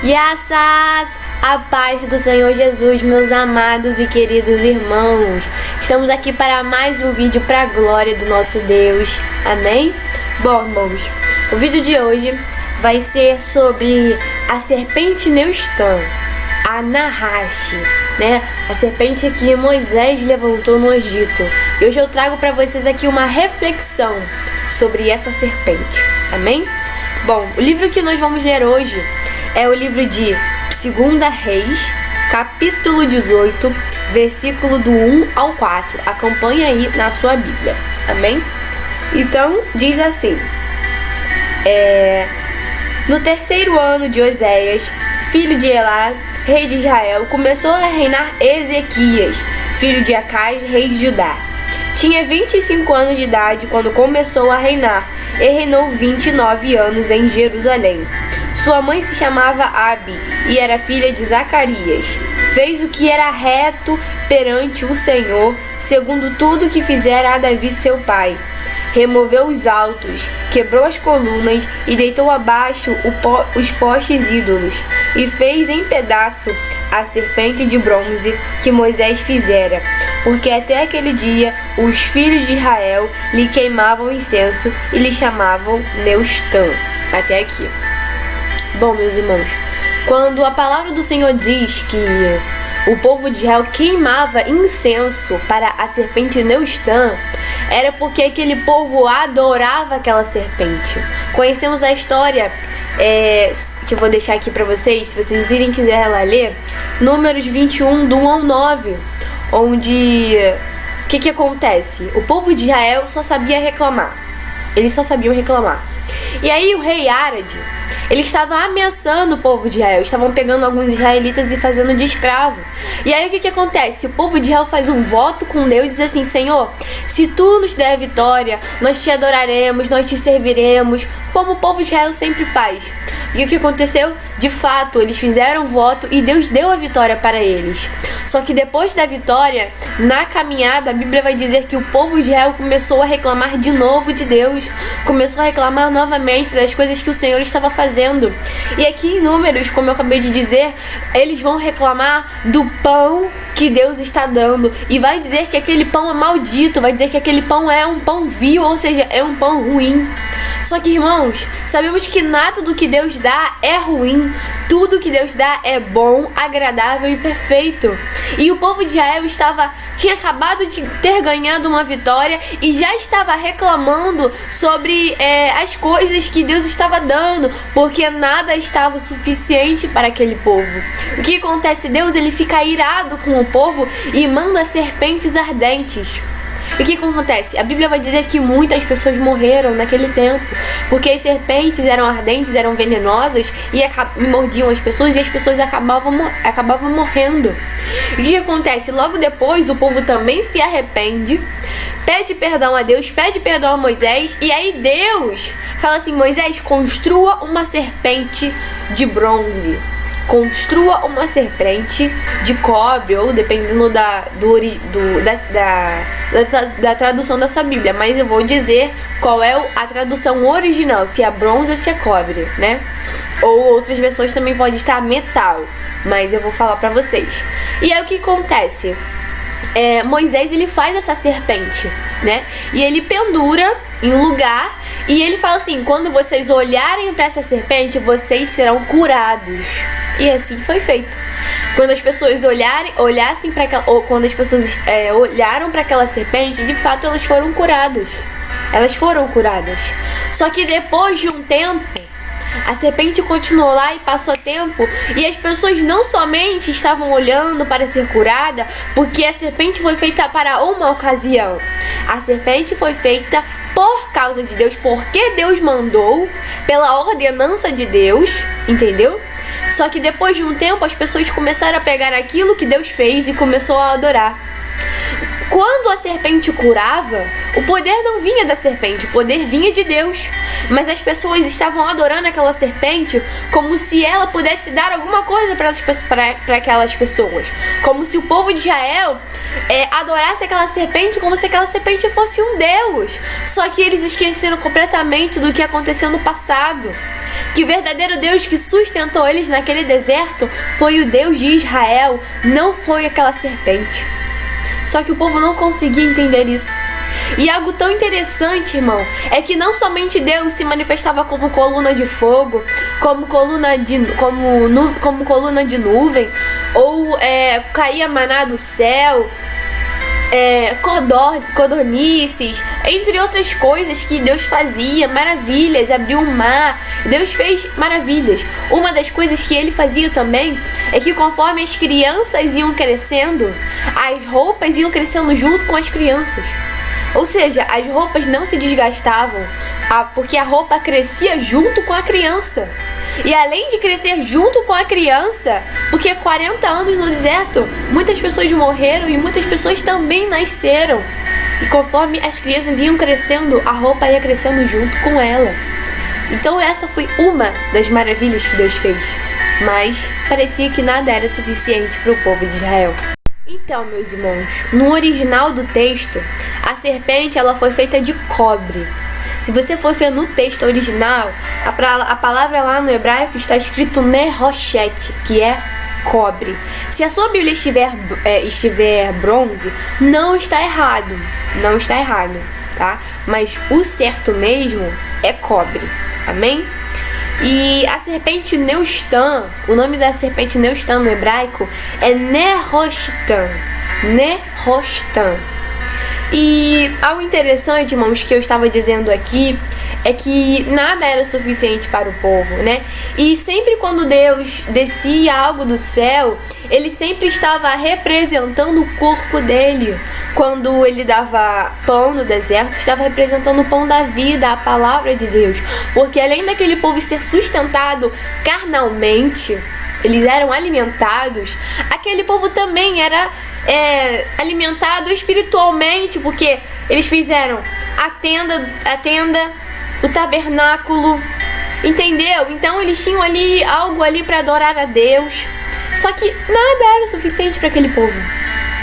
Graças à paz do Senhor Jesus, meus amados e queridos irmãos. Estamos aqui para mais um vídeo para a glória do nosso Deus. Amém? Bom, irmãos, o vídeo de hoje vai ser sobre a serpente Neustã, a Nahash, né? A serpente que Moisés levantou no Egito. E hoje eu trago para vocês aqui uma reflexão sobre essa serpente. Amém? Bom, o livro que nós vamos ler hoje é o livro de 2 Reis, capítulo 18, versículo do 1 ao 4. Acompanhe aí na sua Bíblia. Amém? Então, diz assim: no terceiro ano de Oséias, filho de Elá, rei de Israel, começou a reinar Ezequias, filho de Acais, rei de Judá. Tinha 25 anos de idade quando começou a reinar e reinou 29 anos em Jerusalém. Sua mãe se chamava Abi e era filha de Zacarias. Fez o que era reto perante o Senhor, segundo tudo que fizera a Davi seu pai. Removeu os altos, quebrou as colunas e deitou abaixo os postes ídolos, e fez em pedaço a serpente de bronze que Moisés fizera, porque até aquele dia os filhos de Israel lhe queimavam incenso e lhe chamavam Neustã. Até aqui. Bom, meus irmãos, quando a palavra do Senhor diz que o povo de Israel queimava incenso para a serpente Neustã, era porque aquele povo adorava aquela serpente. Conhecemos a história, que eu vou deixar aqui para vocês, se vocês irem quiser ela ler, Números 21, do 1 ao 9, onde o que acontece? O povo de Israel só sabia reclamar. Eles só sabiam reclamar. E aí o rei Arad, ele estava ameaçando o povo de Israel. Estavam pegando alguns israelitas e fazendo de escravo. E aí o que acontece? O povo de Israel faz um voto com Deus e diz assim: Senhor, se tu nos der a vitória, nós te adoraremos, nós te serviremos, como o povo de Israel sempre faz. E o que aconteceu? De fato, eles fizeram o voto e Deus deu a vitória para eles. Só que depois da vitória, na caminhada, a Bíblia vai dizer que o povo de Israel começou a reclamar de novo de Deus. Começou a reclamar novamente das coisas que o Senhor estava fazendo. E aqui em Números, como eu acabei de dizer, eles vão reclamar do pão que Deus está dando. E vai dizer que aquele pão é maldito, vai dizer que aquele pão é um pão vil, ou seja, é um pão ruim. Só que, irmãos, sabemos que nada do que Deus dá é ruim. Tudo que Deus dá é bom, agradável e perfeito. E o povo de Israel tinha acabado de ter ganhado uma vitória e já estava reclamando sobre as coisas que Deus estava dando, porque nada estava suficiente para aquele povo. O que acontece? Deus, ele fica irado com o povo e manda serpentes ardentes. E o que acontece? A Bíblia vai dizer que muitas pessoas morreram naquele tempo, porque as serpentes eram ardentes, eram venenosas e mordiam as pessoas, e as pessoas acabavam morrendo. E o que acontece? Logo depois o povo também se arrepende, pede perdão a Deus, pede perdão a Moisés, e aí Deus fala assim: Moisés, construa uma serpente de bronze. Construa uma serpente de cobre, ou dependendo da tradução da sua Bíblia. Mas eu vou dizer qual é a tradução original, se é bronze ou se é cobre, né? Ou outras versões também pode estar metal, mas eu vou falar pra vocês. E aí o que acontece? Moisés, ele faz essa serpente, né? E ele pendura em um lugar e ele fala assim: quando vocês olharem para essa serpente, vocês serão curados. E assim foi feito. Quando as pessoas olhassem para aquela, ou quando as pessoas olharam para aquela serpente, de fato elas foram curadas. Elas foram curadas. Só que depois de um tempo, a serpente continuou lá e passou tempo, e as pessoas não somente estavam olhando para ser curada, porque a serpente foi feita para uma ocasião. A serpente foi feita por causa de Deus, porque Deus mandou, pela ordenança de Deus, entendeu? Só que depois de um tempo as pessoas começaram a pegar aquilo que Deus fez e começou a adorar. Quando a serpente curava, o poder não vinha da serpente, o poder vinha de Deus. Mas as pessoas estavam adorando aquela serpente como se ela pudesse dar alguma coisa para aquelas pessoas. Como se o povo de Israel adorasse aquela serpente como se aquela serpente fosse um Deus. Só que eles esqueceram completamente do que aconteceu no passado. que o verdadeiro Deus que sustentou eles naquele deserto foi o Deus de Israel, não foi aquela serpente. Só que o povo não conseguia entender isso. E algo tão interessante, irmão, é que não somente Deus se manifestava como coluna de fogo, como coluna de nuvem, ou caía maná do céu, codornices, entre outras coisas que Deus fazia, maravilhas, abriu o mar, Deus fez maravilhas. Uma das coisas que ele fazia também é que conforme as crianças iam crescendo, as roupas iam crescendo junto com as crianças. Ou seja, as roupas não se desgastavam, porque a roupa crescia junto com a criança. E além de crescer junto com a criança, porque 40 anos no deserto, muitas pessoas morreram e muitas pessoas também nasceram. E conforme as crianças iam crescendo, a roupa ia crescendo junto com ela. Então essa foi uma das maravilhas que Deus fez. Mas parecia que nada era suficiente para o povo de Israel. Então, meus irmãos, no original do texto, a serpente ela foi feita de cobre. Se você for ver no texto original, a palavra lá no hebraico está escrito Nehoshet, que é cobre. Se a sua Bíblia estiver bronze, não está errado, tá? Mas o certo mesmo é cobre, amém? E a serpente Neustan, o nome da serpente Neustan no hebraico é Nehostan. E algo interessante, irmãos, que eu estava dizendo aqui é que nada era suficiente para o povo, né? E sempre quando Deus descia algo do céu, ele sempre estava representando o corpo dele. Quando ele dava pão no deserto, estava representando o pão da vida, a palavra de Deus. Porque além daquele povo ser sustentado carnalmente, eles eram alimentados, aquele povo também era alimentado espiritualmente, porque eles fizeram a tenda, o tabernáculo, entendeu? Então eles tinham ali algo ali para adorar a Deus. Só que nada era suficiente para aquele povo,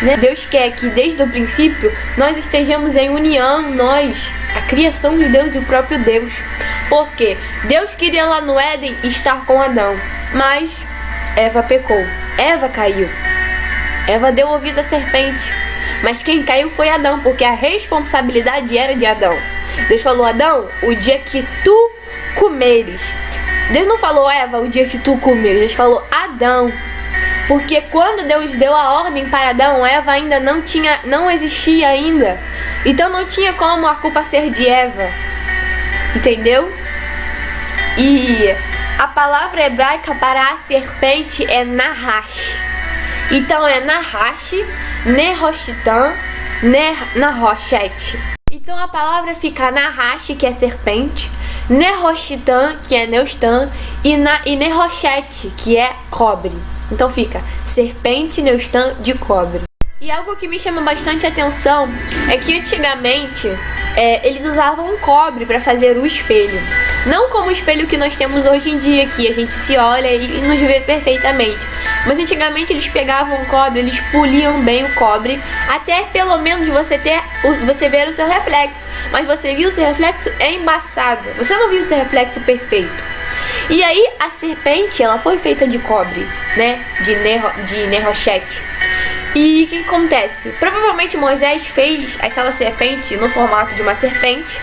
né? Deus quer que desde o princípio nós estejamos em união, nós, a criação de Deus e o próprio Deus. Porque Deus queria lá no Éden estar com Adão, mas Eva pecou, Eva caiu. Eva deu ouvido à serpente, mas quem caiu foi Adão, porque a responsabilidade era de Adão. Deus falou: Adão, o dia que tu comeres. Deus não falou: Eva, o dia que tu comeres. Deus falou: Adão. Porque quando Deus deu a ordem para Adão, Eva ainda não existia ainda. Então não tinha como a culpa ser de Eva. Entendeu? E a palavra hebraica para a serpente é Nahash. Então é Nahash, Nehoshitan, Nehoshet. Então a palavra fica Nahash, que é serpente, Nehoshitan, que é Neustan, e Nehoshet, que é cobre. Então fica serpente, Neustan, de cobre. E algo que me chama bastante atenção é que antigamente eles usavam cobre para fazer o espelho. Não como o espelho que nós temos hoje em dia, que a gente se olha e nos vê perfeitamente. Mas antigamente eles pegavam cobre, eles poliam bem o cobre, até pelo menos você ver o seu reflexo. Mas você viu o seu reflexo embaçado, você não viu o seu reflexo perfeito. E aí a serpente, ela foi feita de cobre, né? De Nehoshet. E o que acontece? Provavelmente Moisés fez aquela serpente no formato de uma serpente.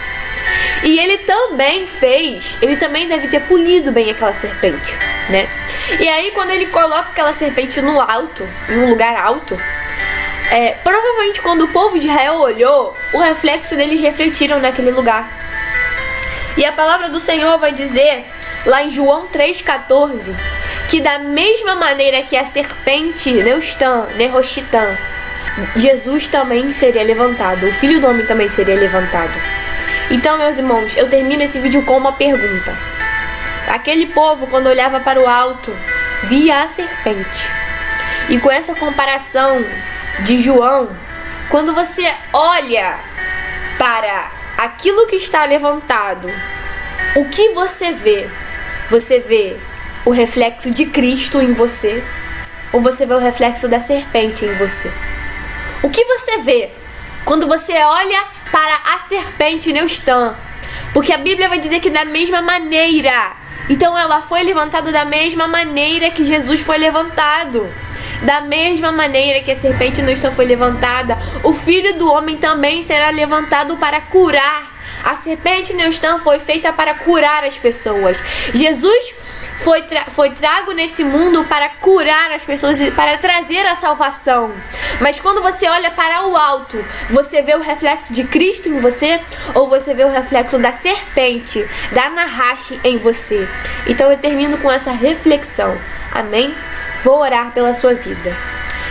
E ele também deve ter polido bem aquela serpente, né? E aí quando ele coloca aquela serpente no alto, em um lugar alto, provavelmente quando o povo de Israel olhou, o reflexo deles refletiram naquele lugar. E a palavra do Senhor vai dizer, lá em João 3,14, que da mesma maneira que a serpente Nehoshitan, Jesus também seria levantado, o Filho do Homem também seria levantado. Então, meus irmãos, eu termino esse vídeo com uma pergunta. Aquele povo, quando olhava para o alto, via a serpente. E com essa comparação de João, quando você olha para aquilo que está levantado, o que você vê? Você vê o reflexo de Cristo em você? Ou você vê o reflexo da serpente em você? O que você vê quando você olha para a serpente Neustan? Porque a Bíblia vai dizer que da mesma maneira Então ela foi levantada da mesma maneira que Jesus foi levantado. Da mesma maneira que a serpente Neustã foi levantada, o Filho do Homem também será levantado para curar. A serpente Neustã foi feita para curar as pessoas. Jesus foi trago nesse mundo para curar as pessoas e para trazer a salvação. Mas quando você olha para o alto, você vê o reflexo de Cristo em você ou você vê o reflexo da serpente, da Nahash em você? Então eu termino com essa reflexão. Amém? Vou orar pela sua vida.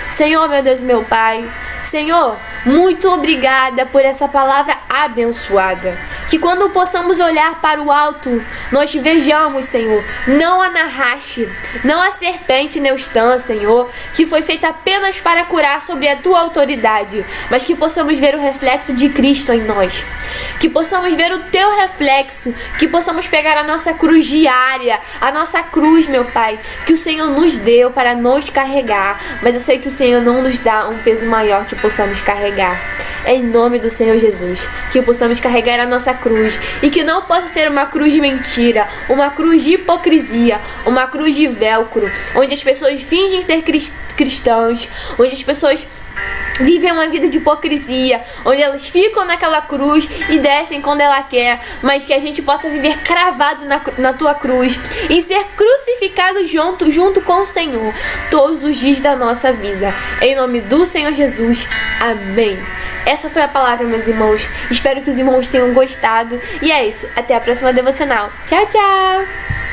Senhor, meu Deus e meu Pai, Senhor, muito obrigada por essa palavra abençoada. Que quando possamos olhar para o alto, nós vejamos, Senhor, não a Nahash, não a serpente Neustã, Senhor, que foi feita apenas para curar sobre a tua autoridade, mas que possamos ver o reflexo de Cristo em nós. Que possamos ver o teu reflexo, que possamos pegar a nossa cruz diária, a nossa cruz, meu Pai, que o Senhor nos deu para nos carregar, mas eu sei que o Senhor não nos dá um peso maior que possamos carregar. Em nome do Senhor Jesus, que possamos carregar a nossa cruz e que não possa ser uma cruz de mentira, uma cruz de hipocrisia, uma cruz de velcro, onde as pessoas fingem ser cristãos, onde as pessoas vivem uma vida de hipocrisia, onde elas ficam naquela cruz e descem quando ela quer, mas que a gente possa viver cravado na tua cruz e ser crucificado junto com o Senhor todos os dias da nossa vida. Em nome do Senhor Jesus, amém. Essa foi a palavra, meus irmãos. Espero que os irmãos tenham gostado. E é isso. Até a próxima devocional. Tchau, tchau!